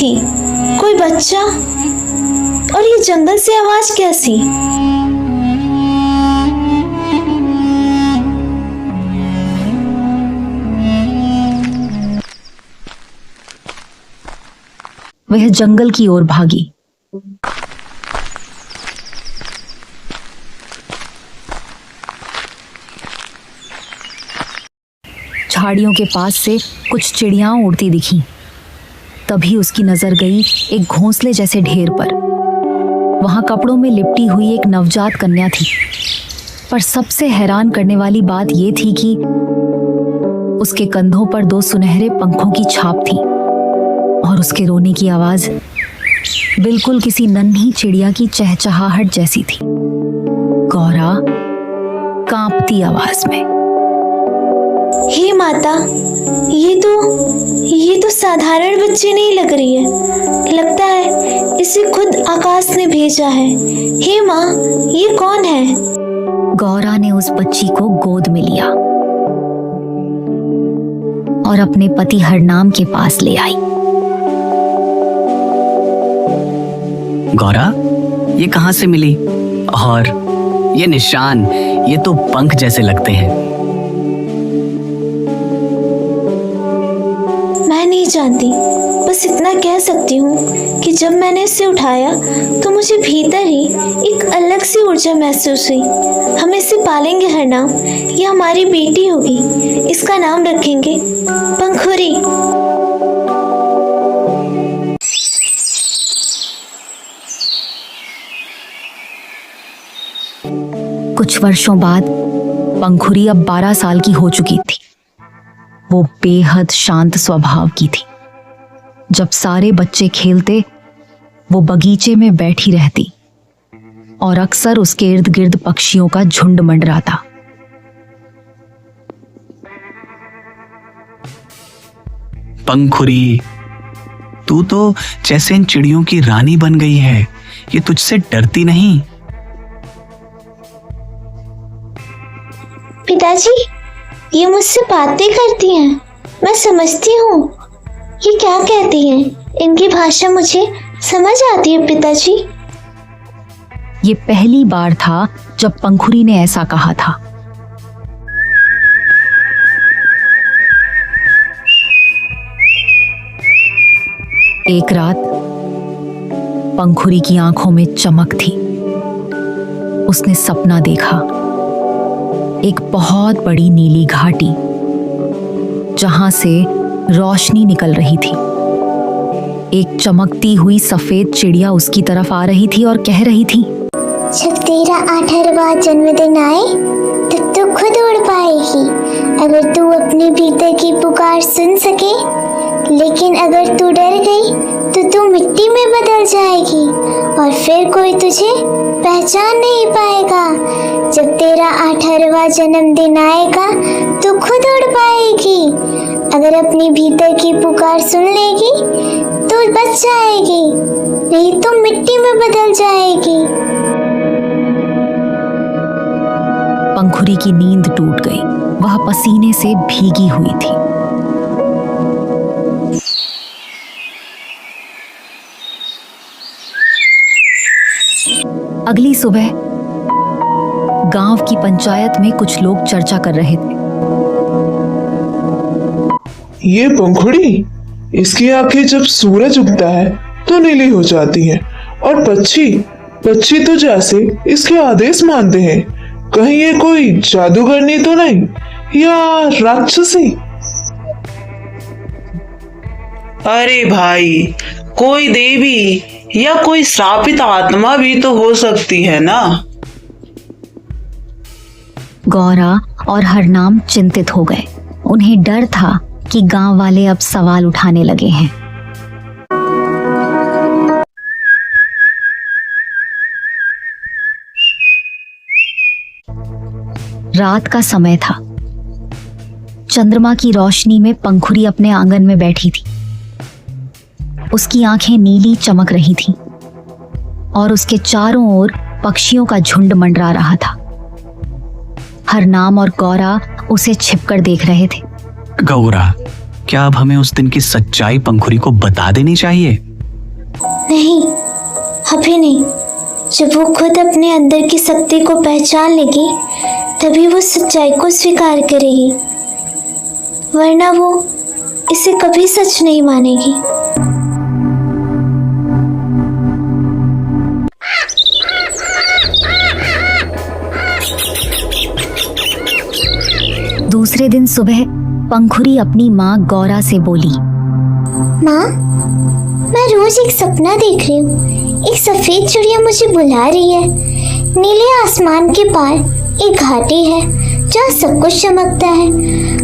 थी? कोई बच्चा? और ये जंगल से आवाज कैसी? वह जंगल की ओर भागी। झाड़ियों के पास से कुछ चिड़ियां उड़ती दिखीं। तभी उसकी नजर गई एक घोंसले जैसे ढेर पर। वहां कपड़ों में लिपटी हुई एक नवजात कन्या थी। पर सबसे हैरान करने वाली बात यह थी कि उसके कंधों पर 2 सुनहरे पंखों की छाप थी और उसके रोने की आवाज बिल्कुल किसी नन्ही चिड़िया की चहचहाहट जैसी थी। गौरा कांपती आवाज में, हे माता, ये तो साधारण बच्ची नहीं लग रही है। लगता है इसे खुद आकाश ने भेजा है। हे माँ, ये कौन है? गौरा ने उस बच्ची को गोद में लिया और अपने पति हरनाम के पास ले आई। गौरा, ये कहाँ से मिली? और ये निशान, ये तो पंख जैसे लगते हैं। मैं नहीं जानती, बस इतना कह सकती हूँ कि जब मैंने इसे उठाया तो मुझे भीतर ही एक अलग सी ऊर्जा महसूस हुई। हम इसे पालेंगे हरनाम, ये हमारी बेटी होगी। इसका नाम रखेंगे पंखुरी। कुछ वर्षों बाद पंखुरी अब 12 साल की हो चुकी थी। वो बेहद शांत स्वभाव की थी। जब सारे बच्चे खेलते, वो बगीचे में बैठी रहती और अक्सर उसके इर्द गिर्द पक्षियों का झुंड मंडराता। पंखुरी, तू तो जैसे इन चिड़ियों की रानी बन गई है। ये तुझसे डरती नहीं? पिताजी, ये मुझसे बातें करती हैं। मैं समझती हूँ ये क्या कहती हैं। इनकी भाषा मुझे समझ आती है पिताजी। ये पहली बार था जब पंखुरी ने ऐसा कहा था। एक रात पंखुरी की आंखों में चमक थी। उसने सपना देखा, एक बहुत बड़ी नीली घाटी जहां से रोशनी निकल रही थी। एक चमकती हुई सफेद चिड़िया उसकी तरफ आ रही थी और कह रही थी, जब तेरा 18वां जन्मदिन आए तब तू खुद उड़ पाएगी, अगर तू अपने भीतर की पुकार सुन सके। लेकिन अगर तू डर गई तो तू मिट्टी में बदल जाएगी और फिर कोई तुझे पहचान नहीं पाएगा। जब तेरा 18वां जन्मदिन आएगा तो खुद उड़ पाएगी। अगर अपनी भीतर की पुकार सुन लेगी तो बच जाएगी, नहीं तो मिट्टी में बदल जाएगी। पंखुरी की नींद टूट गई। वह पसीने से भीगी हुई थी। अगली सुबह गांव की पंचायत में कुछ लोग चर्चा कर रहे थे। ये पंखुड़ी, इसकी आंखें जब सूरज उगता है तो नीली हो जाती हैं और पक्षी तो जैसे इसके आदेश मानते हैं। कहीं ये कोई जादूगरनी तो नहीं या राक्षसी? अरे भाई, कोई देवी या कोई श्रापित आत्मा भी तो हो सकती है ना। गौरा और हरनाम चिंतित हो गए। उन्हें डर था कि गांव वाले अब सवाल उठाने लगे हैं। रात का समय था। चंद्रमा की रोशनी में पंखुरी अपने आंगन में बैठी थी। उसकी आंखें नीली चमक रही थीं और उसके चारों ओर पक्षियों का झुंड मंडरा रहा था। हरनाम और गौरा उसे छिपकर देख रहे थे। गौरा, क्या अब हमें उस दिन की सच्चाई पंखुरी को बता देनी चाहिए? नहीं, अभी नहीं। जब वो खुद अपने अंदर की शक्ति को पहचान लेगी तभी वो सच्चाई को स्वीकार करेगी, वरना वो इसे कभी सच नहीं मानेगी। दूसरे दिन सुबह पंखुरी अपनी माँ गौरा से बोली, माँ, मैं रोज एक सपना देख रही हूँ। एक सफेद चिड़िया मुझे बुला रही है। नीले आसमान के पार एक घाटी है जहाँ सब कुछ चमकता है।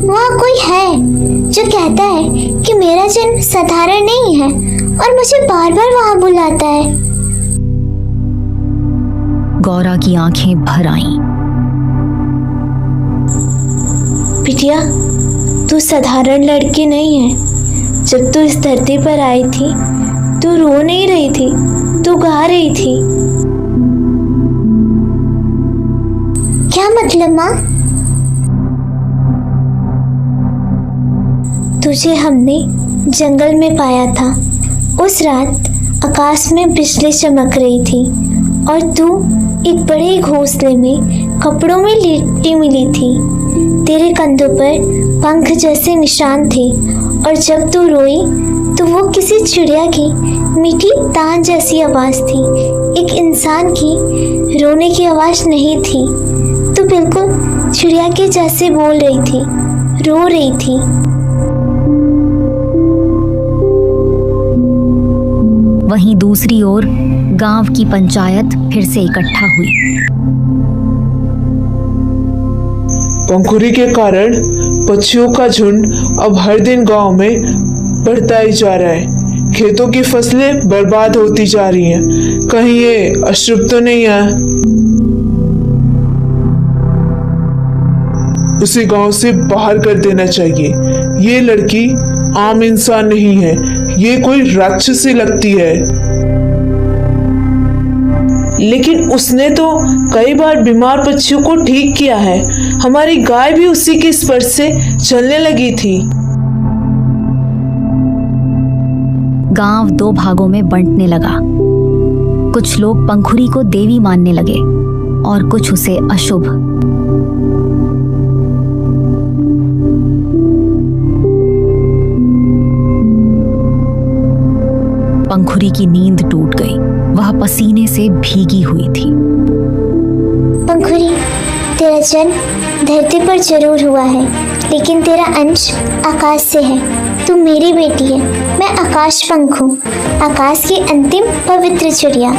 वहाँ कोई है जो कहता है कि मेरा जन्म साधारण नहीं है और मुझे बार बार वहाँ बुलाता है। गौरा की आंखें भर आईं। बिटिया, तू साधारण लड़की नहीं है। जब तू इस धरती पर आई थी तू रो नहीं रही थी, तू गा रही थी। क्या मतलब माँ? तुझे हमने जंगल में पाया था। उस रात आकाश में बिजली चमक रही थी और तू एक बड़े घोंसले में कपड़ों में लिपटी मिली थी। तेरे कंधों पर पंख जैसे निशान थे और जब तू रोई तो वो किसी चिड़िया की मीठी तान जैसी आवाज थी, एक इंसान की रोने की आवाज नहीं थी। तू बिल्कुल चिड़िया के जैसे बोल रही थी, रो रही थी। वहीं दूसरी ओर गांव की पंचायत फिर से इकट्ठा हुई। पंखुरी के कारण पक्षियों का झुंड अब हर दिन गांव में बढ़ता ही जा रहा है। खेतों की फसलें बर्बाद होती जा रही हैं। कहीं ये अशुभ तो नहीं है? उसे गांव से बाहर कर देना चाहिए। ये लड़की आम इंसान नहीं है, ये कोई राक्षसी लगती है। लेकिन उसने तो कई बार बीमार पक्षियों को ठीक किया है। हमारी गाय भी उसी के स्पर्श से चलने लगी थी। गांव दो भागों में बंटने लगा। कुछ लोग पंखुरी को देवी मानने लगे और कुछ उसे अशुभ। पंखुरी की नींद टूट गई। वह पसीने से भीगी हुई थी। पंखुरी, तेरा जन्म धरती पर जरूर हुआ है, लेकिन तेरा अंश आकाश से है। तू मेरी बेटी है। मैं आकाश पंख हूँ, आकाश की अंतिम पवित्र चिड़िया।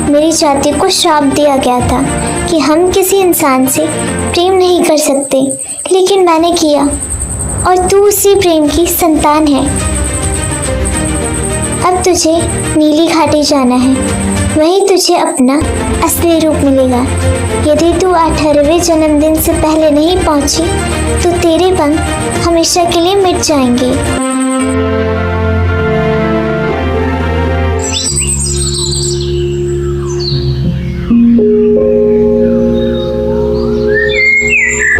मेरी जाति को श्राप दिया गया था कि हम किसी इंसान से प्रेम नहीं कर सकते, लेकिन मैंने किया और तू उसी प्रेम की संतान है। अब तुझे नीली घाटी जाना है, वहीं तुझे अपना असली रूप मिलेगा। यदि तू 18वें जन्मदिन से पहले नहीं पहुंची तो तेरे पंख हमेशा के लिए मिट जाएंगे।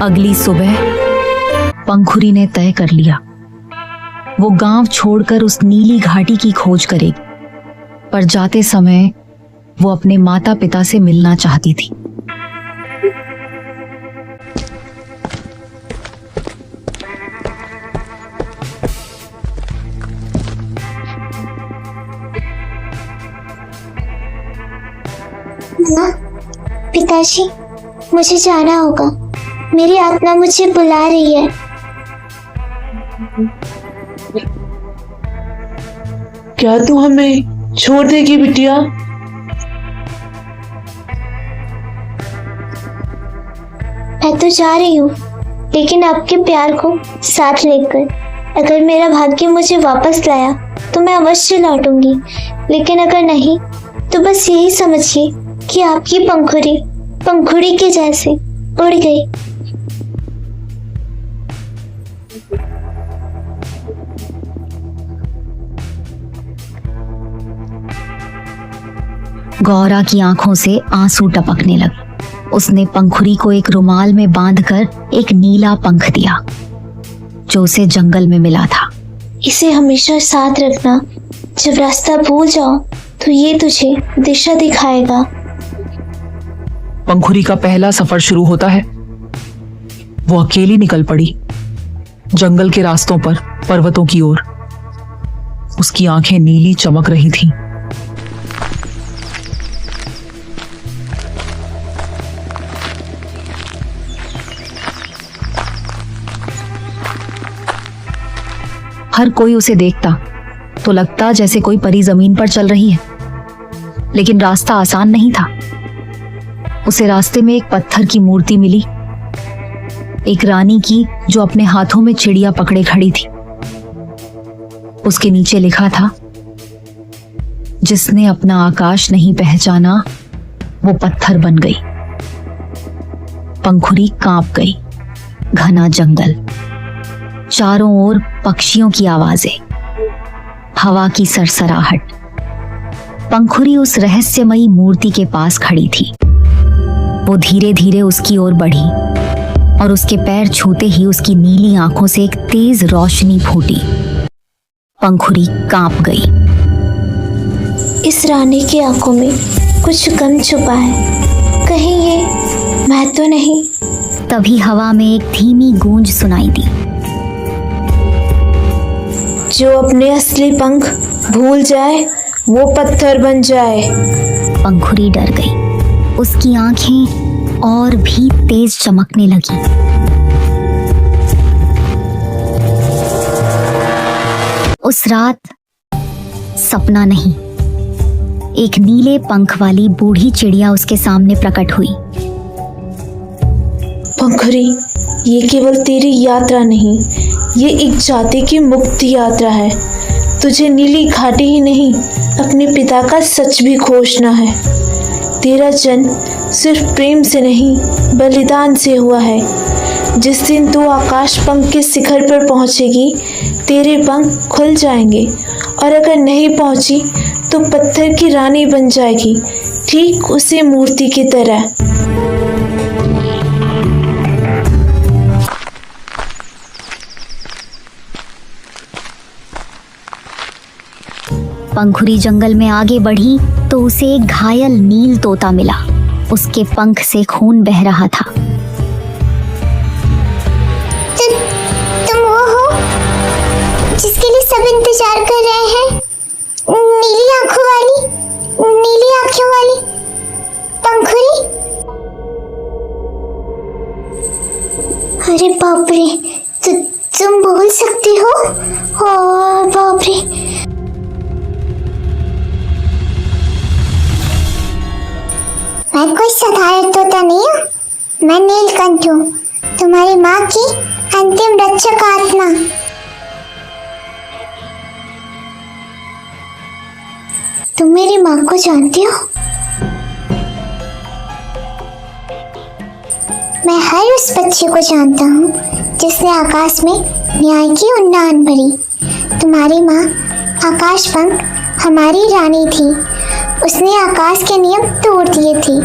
अगली सुबह पंखुरी ने तय कर लिया, वो गांव छोड़कर उस नीली घाटी की खोज करेगी। पर जाते समय वो अपने माता पिता से मिलना चाहती थी। माँ, पिताजी, मुझे जाना होगा। मेरी आत्मा मुझे बुला रही है। क्या तू हमें छोड़ देगी बिटिया? मैं तो जा रही हूँ, लेकिन आपके प्यार को साथ लेकर। अगर मेरा भाग्य मुझे वापस लाया तो मैं अवश्य लौटूंगी, लेकिन अगर नहीं तो बस यही समझिए कि आपकी पंखुड़ी पंखुड़ी के जैसे उड़ गई। गौरा की आंखों से आंसू टपकने लगे। उसने पंखुड़ी को एक रुमाल में बांधकर एक नीला पंख दिया जो उसे जंगल में मिला था। इसे हमेशा साथ रखना। जब रास्ता भूल जाओ तो ये तुझे दिशा दिखाएगा। पंखुरी का पहला सफर शुरू होता है। वो अकेली निकल पड़ी जंगल के रास्तों पर, पर्वतों की ओर। उसकी आंखें नीली चमक रही थीं। हर कोई उसे देखता तो लगता जैसे कोई परी जमीन पर चल रही है, लेकिन रास्ता आसान नहीं था। उसे रास्ते में एक पत्थर की मूर्ति मिली, एक रानी की जो अपने हाथों में चिड़िया पकड़े खड़ी थी। उसके नीचे लिखा था, जिसने अपना आकाश नहीं पहचाना वो पत्थर बन गई। पंखुरी कांप गई। घना जंगल, चारों ओर पक्षियों की आवाजें, हवा की सरसराहट। पंखुरी उस रहस्यमयी मूर्ति के पास खड़ी थी। वो धीरे धीरे उसकी ओर बढ़ी और उसके पैर छूते ही उसकी नीली आंखों से एक तेज रोशनी फूटी। पंखुरी कांप गई। इस रानी की आंखों में कुछ गम छुपा है, कहीं ये मैं तो नहीं। तभी हवा में एक धीमी गूंज सुनाई दी। जो अपने असली पंख भूल जाए वो पत्थर बन जाए। पंखुरी डर गई। उसकी आंखें और भी तेज चमकने लगी। उस रात सपना नहीं, एक नीले पंख वाली बूढ़ी चिड़िया उसके सामने प्रकट हुई। पंखुरी, ये केवल तेरी यात्रा नहीं, ये एक जाति की मुक्ति यात्रा है। तुझे नीली घाटी ही नहीं, अपने पिता का सच भी खोजना है। तेरा जन्म सिर्फ प्रेम से नहीं, बलिदान से हुआ है। जिस दिन तू आकाश पंख के शिखर पर पहुंचेगी, तेरे पंख खुल जाएंगे, और अगर नहीं पहुंची तो पत्थर की रानी बन जाएगी, ठीक उसी मूर्ति की तरह। पंखुरी जंगल में आगे बढ़ी तो उसे एक घायल नील तोता मिला। उसके पंख से खून बह रहा था। तुम वो हो जिसके लिए सब इंतजार कर रहे हैं? नीली आंखों वाली पंखुरी? अरे बाप रे, तुम बोल सकती हो? और बाप रे, मैं कोई साधारण तोता नहीं हूँ। मैं नीलकंठ हूँ, तुम्हारी माँ की अंतिम रक्षक आत्मा। तुम मेरी माँ को जानती हो? मैं हर उस बच्चे को जानता हूँ जिसने आकाश में न्याय की उड़ान भरी। तुम्हारी माँ आकाश पंख हमारी रानी थी। उसने आकाश के नियम तोड़ दिए थे,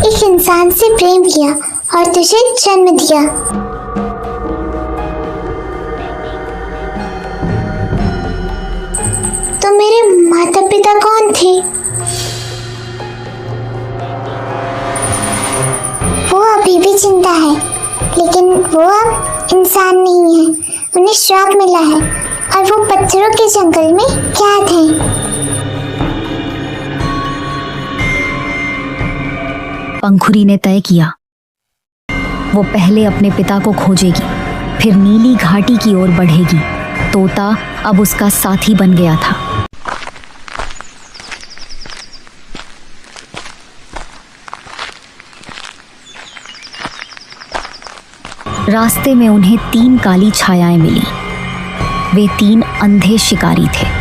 एक इंसान से प्रेम किया और तुझे जन्म दिया। तो मेरे माता पिता कौन थे? वो अभी भी जिंदा है, लेकिन वो अब इंसान नहीं है। उन्हें श्राप मिला है और वो पत्थरों के जंगल में कैद हैं। पंखुरी ने तय किया, वो पहले अपने पिता को खोजेगी, फिर नीली घाटी की ओर बढ़ेगी। तोता अब उसका साथी बन गया था। रास्ते में उन्हें 3 काली छायाएं मिली। वे 3 अंधे शिकारी थे।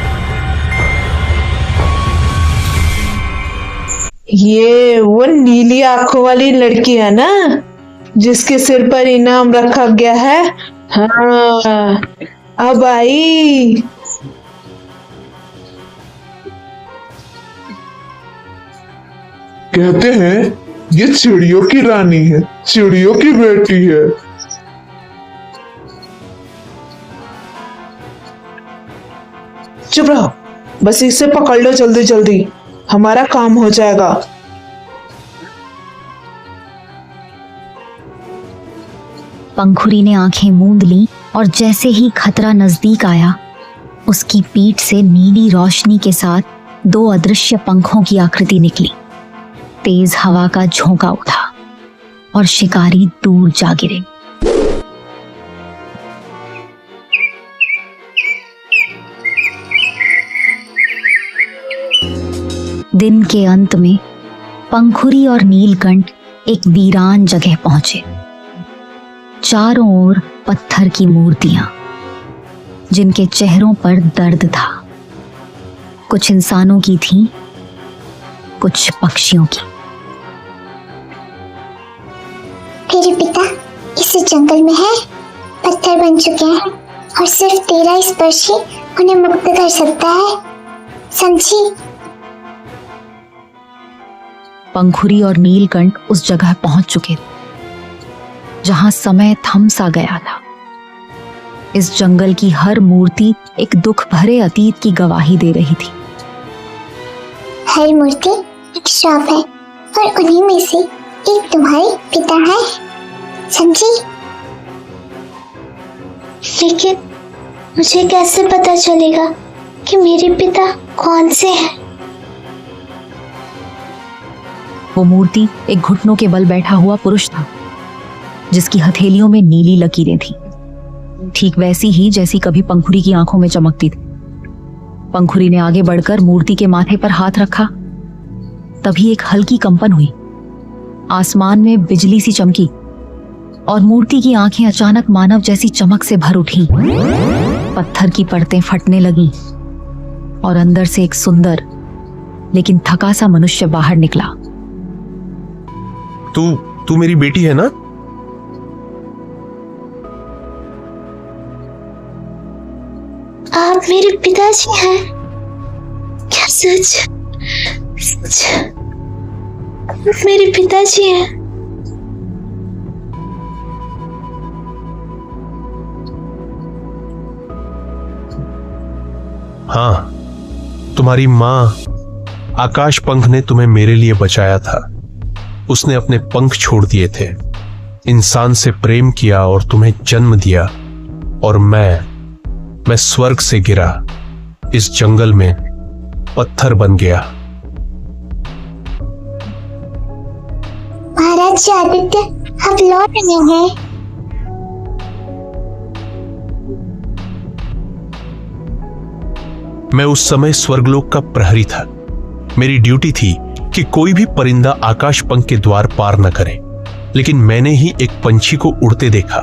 ये वो नीली आंखों वाली लड़की है ना, जिसके सिर पर इनाम रखा गया है? हाँ, अब आई। कहते हैं ये चिड़ियों की रानी है, चिड़ियों की बेटी है। चुप रहो, बस इसे पकड़ लो जल्दी जल्दी। हमारा काम हो जाएगा। पंखुरी ने आंखें मूंद ली और जैसे ही खतरा नजदीक आया, उसकी पीठ से नीली रोशनी के साथ 2 अदृश्य पंखों की आकृति निकली। तेज हवा का झोंका उठा और शिकारी दूर जा गिरे। दिन के अंत में पंखुरी और नीलकंठ एक वीरान जगह पहुंचे। चारों ओर पत्थर की मूर्तियां, जिनके चेहरों पर दर्द था। कुछ इंसानों की थी, कुछ पक्षियों की। तेरे पिता इस जंगल में है, पत्थर बन चुके हैं और सिर्फ तेरा स्पर्श ही उन्हें मुक्त कर सकता है, समझी? पंखुरी और नीलकंठ उस जगह पहुंच चुके थे जहां समय थम सा गया था। इस जंगल की हर मूर्ति एक दुख भरे अतीत की गवाही दे रही थी। हर मूर्ति एक श्राप है और उन्हीं में से एक तुम्हारे पिता है, समझी? लेकिन मुझे कैसे पता चलेगा कि मेरे पिता कौन से हैं? वो मूर्ति एक घुटनों के बल बैठा हुआ पुरुष था, जिसकी हथेलियों में नीली लकीरें थी, ठीक वैसी ही जैसी कभी पंखुरी की आंखों में चमकती थी। पंखुरी ने आगे बढ़कर मूर्ति के माथे पर हाथ रखा। तभी एक हल्की कंपन हुई, आसमान में बिजली सी चमकी और मूर्ति की आंखें अचानक मानव जैसी चमक से भर उठी। पत्थर की परतें फटने लगीं और अंदर से एक सुंदर लेकिन थका सा मनुष्य बाहर निकला। तू मेरी बेटी है ना? आप मेरे पिताजी हैं? क्या सच? सच आप मेरे पिताजी हैं? हाँ, तुम्हारी माँ आकाश पंख ने तुम्हें मेरे लिए बचाया था। उसने अपने पंख छोड़ दिए थे, इंसान से प्रेम किया और तुम्हें जन्म दिया। और मैं स्वर्ग से गिरा, इस जंगल में पत्थर बन गया। महाराज आदित्य अब लौट रहे हैं। मैं उस समय स्वर्गलोक का प्रहरी था। मेरी ड्यूटी थी कि कोई भी परिंदा आकाश पंख के द्वार पार न करे, लेकिन मैंने ही एक पंछी को उड़ते देखा,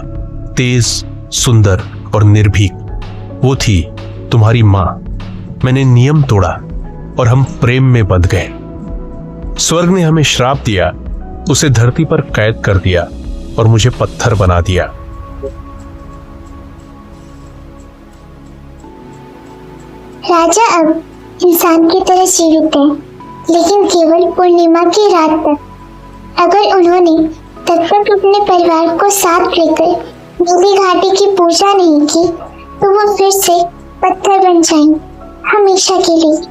तेज, सुंदर और निर्भीक। वो थी तुम्हारी मां। मैंने नियम तोड़ा और हम प्रेम में बंध गए। स्वर्ग ने हमें श्राप दिया, उसे धरती पर कैद कर दिया और मुझे पत्थर बना दिया। राजा अब इंसान की तरह जीवित है, लेकिन केवल पूर्णिमा की रात तक। अगर उन्होंने तब तक अपने परिवार को साथ लेकर नीली घाटी की पूजा नहीं की, तो वो फिर से पत्थर बन जाएंगे, हमेशा के लिए।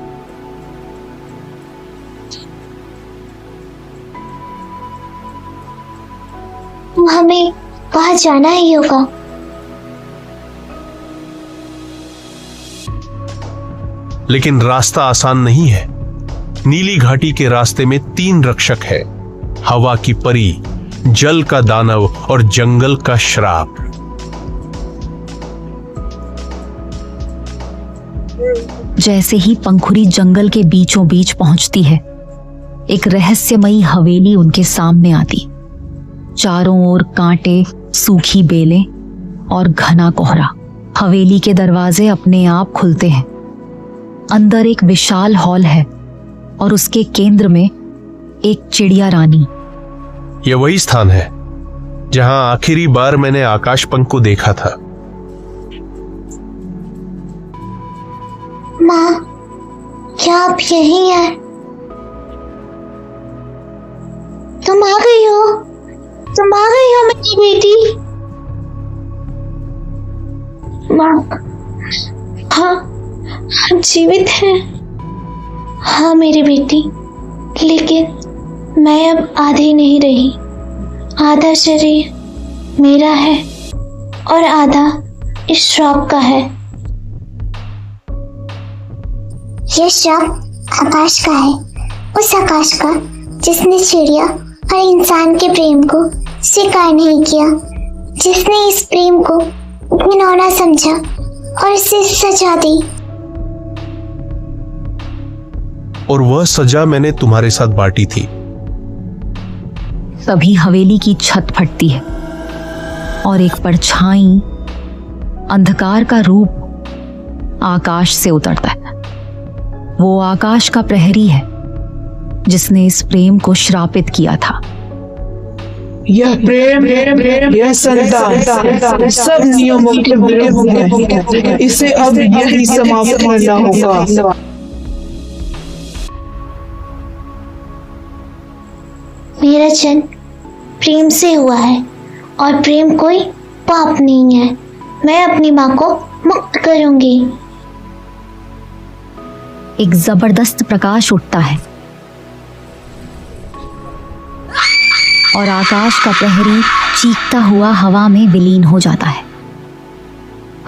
हमें वहां जाना ही होगा। लेकिन रास्ता आसान नहीं है। नीली घाटी के रास्ते में 3 रक्षक है, हवा की परी, जल का दानव और जंगल का श्राप। जैसे ही पंखुरी जंगल के बीचों बीच पहुंचती है, एक रहस्यमयी हवेली उनके सामने आती। चारों ओर कांटे, सूखी बेलें और घना कोहरा। हवेली के दरवाजे अपने आप खुलते हैं। अंदर एक विशाल हॉल है और उसके केंद्र में एक चिड़िया रानी। यह वही स्थान है जहां आखिरी बार मैंने आकाश पंख को देखा था। माँ, क्या आप यहीं हैं? तुम आ गई हो? तुम आ गई हो मेरी बेटी? माँ, हाँ, आप जीवित हैं। हाँ मेरी बेटी, लेकिन मैं अब आधी नहीं रही। आधा शरीर मेरा है और आधा इस श्राप का है। यह श्राप आकाश का है, उस आकाश का जिसने चिड़िया और इंसान के प्रेम को स्वीकार नहीं किया, जिसने इस प्रेम को घिनौना समझा और इसे सजा दी। और वह सजा मैंने तुम्हारे साथ बांटी थी। तभी हवेली की छत फटती है और एक परछाई अंधकार का रूप आकाश से उतरता है। वो आकाश का प्रहरी है जिसने इस प्रेम को श्रापित किया था। यह प्रेम, यह संतान सब नियमों के विरुद्ध है। इसे अब यही समाप्त करना होगा। मेरा जन्म प्रेम से हुआ है और प्रेम कोई पाप नहीं है। मैं अपनी माँ को मुक्त करूंगी। एक जबरदस्त प्रकाश उठता है और आकाश का प्रहरी चीखता हुआ हवा में विलीन हो जाता है।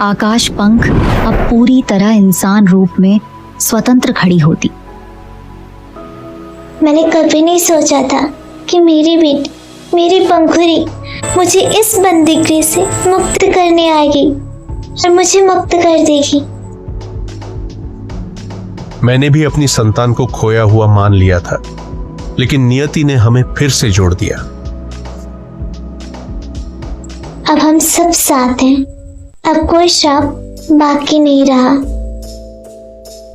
आकाश पंख अब पूरी तरह इंसान रूप में स्वतंत्र खड़ी होती। मैंने कभी नहीं सोचा था कि मेरी बेटी, मेरी पंखुड़ी मुझे इस बंदीगृह से मुक्त करने आएगी और मुझे मुक्त कर देगी। मैंने भी अपनी संतान को खोया हुआ मान लिया था, लेकिन नियति ने हमें फिर से जोड़ दिया। अब हम सब साथ हैं। अब कोई श्राप बाकी नहीं रहा।